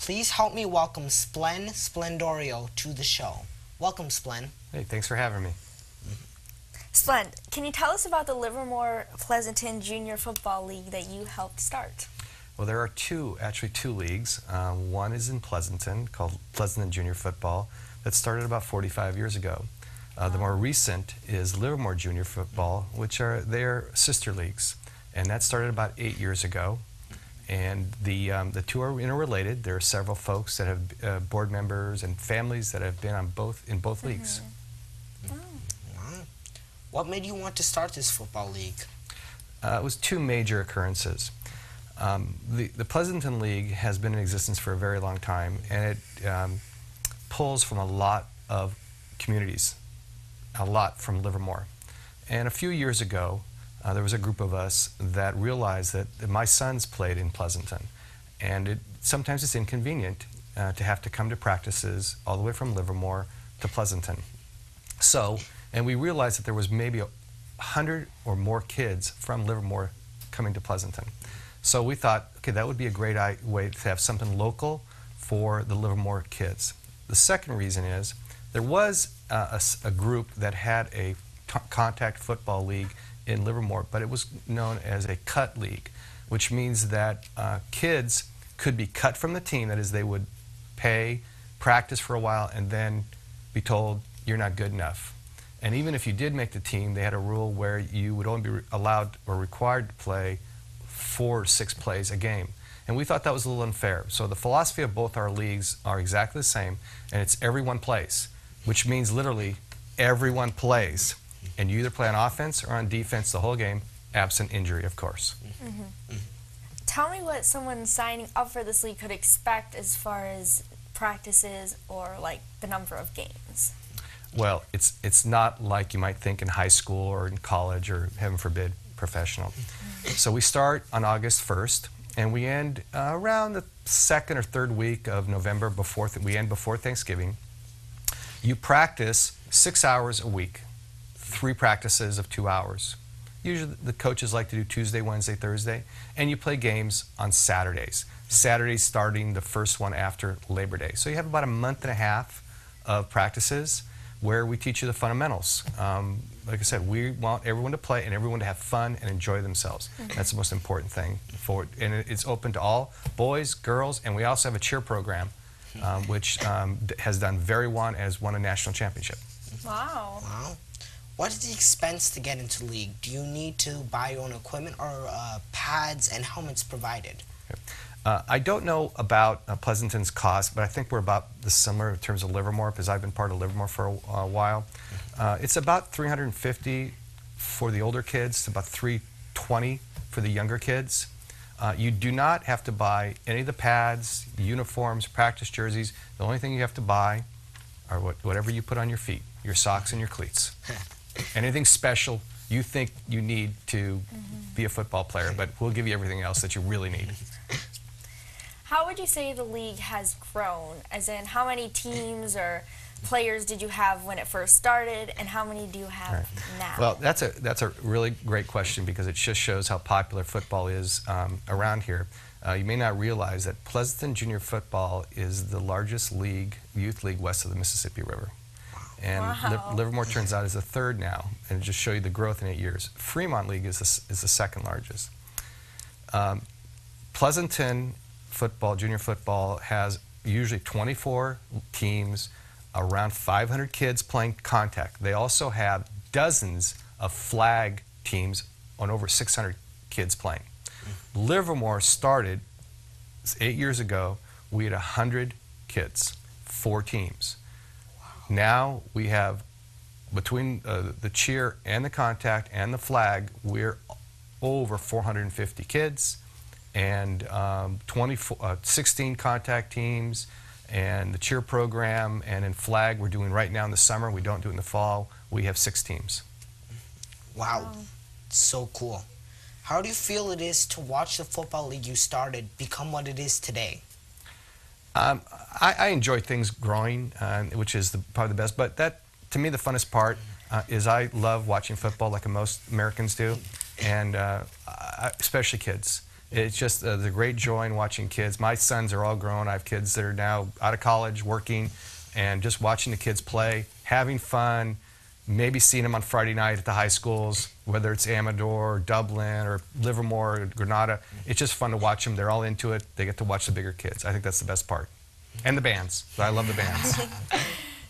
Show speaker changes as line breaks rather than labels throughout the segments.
Please help me welcome Sblend Sblendorio to the show. Welcome, Sblend.
Hey, thanks for having me.
Sblend, can you tell us about the Livermore Pleasanton Junior Football League that you helped start?
Well, there are actually two leagues. One is in Pleasanton, called Pleasanton Junior Football, that started about 45 years ago. The more recent is Livermore Junior Football, which are their sister leagues, and that started about 8 years ago. And the two are interrelated. There are several folks that have board members and families that have been on in both leagues.
Wow. What made you want to start this football league?
It was two major occurrences. The Pleasanton League has been in existence for a very long time, and it pulls from a lot of communities, a lot from Livermore. And a few years ago, there was a group of us that realized that my sons played in Pleasanton, and sometimes it's inconvenient to have to come to practices all the way from Livermore to Pleasanton. And we realized that there was maybe 100 or more kids from Livermore coming to Pleasanton. So we thought, okay, that would be a great way to have something local for the Livermore kids. The second reason is there was a group that had a contact football league in Livermore, but it was known as a cut league, which means that kids could be cut from the team. That is, they would pay, practice for a while, and then be told you're not good enough. And even if you did make the team, they had a rule where you would only be allowed or required to play 4 or 6 plays a game. And we thought that was a little unfair. So the philosophy of both our leagues are exactly the same, and it's everyone plays, which means literally everyone plays. And you either play on offense or on defense the whole game, absent injury, of course.
Tell me what someone signing up for this league could expect as far as practices or like the number of games.
Well, it's not like you might think in high school or in college or, heaven forbid, professional. So we start on August 1st, and we end around the 2nd or 3rd week of November. We end before Thanksgiving. You practice 6 hours a week, 3 practices of 2 hours. Usually the coaches like to do Tuesday, Wednesday, Thursday, and you play games on Saturdays. Saturdays starting the first one after Labor Day. So you have about a month and a half of practices where we teach you the fundamentals. Like I said, we want everyone to play and everyone to have fun and enjoy themselves. That's the most important thing for it. And it's open to all boys, girls, and we also have a cheer program, which has done very well and has won a national championship.
Wow.
Wow. What is the expense to get into the league? Do you need to buy your own equipment or pads and helmets provided?
I don't know about Pleasanton's cost, but I think we're about similar in terms of Livermore, because I've been part of Livermore for a while. It's about $350 for the older kids, about $320 for the younger kids. You do not have to buy any of the pads, uniforms, practice jerseys. The only thing you have to buy are whatever you put on your feet, your socks and your cleats. Anything special you think you need to be a football player, but we'll give you everything else that you really need.
How would you say the league has grown? As in, how many teams or players did you have when it first started, and how many do you have now?
Well, that's a really great question, because it just shows how popular football is around here. You may not realize that Pleasanton Junior Football is the largest youth league west of the Mississippi River. And Livermore turns out is the 3rd now, and just show you the growth in 8 years. Fremont League is the 2nd largest. Pleasanton football, junior football, has usually 24 teams, around 500 kids playing contact. They also have dozens of flag teams on over 600 kids playing. Livermore started 8 years ago. We had 100 kids, 4 teams. Now we have, between the cheer and the contact and the flag, we're over 450 kids, and 16 contact teams, and the cheer program, and in flag we're doing right now in the summer. We don't do it in the fall. We have 6 teams.
Wow. So cool. How do you feel it is to watch the football league you started become what it is today?
I enjoy things growing, which is probably the best, but to me the funnest part is I love watching football like most Americans do, and especially kids. It's just there's a great joy in watching kids. My sons are all grown. I have kids that are now out of college, working, and just watching the kids play, having fun, maybe seeing them on Friday night at the high schools, whether it's Amador, or Dublin, or Livermore, or Granada. It's just fun to watch them. They're all into it. They get to watch the bigger kids. I think that's the best part. And the bands. I love the bands.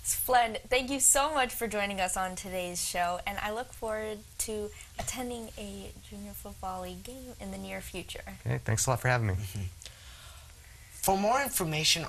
Splend, thank you so much for joining us on today's show, and I look forward to attending a Junior Football League game in the near future.
Okay, thanks a lot for having me.
For more information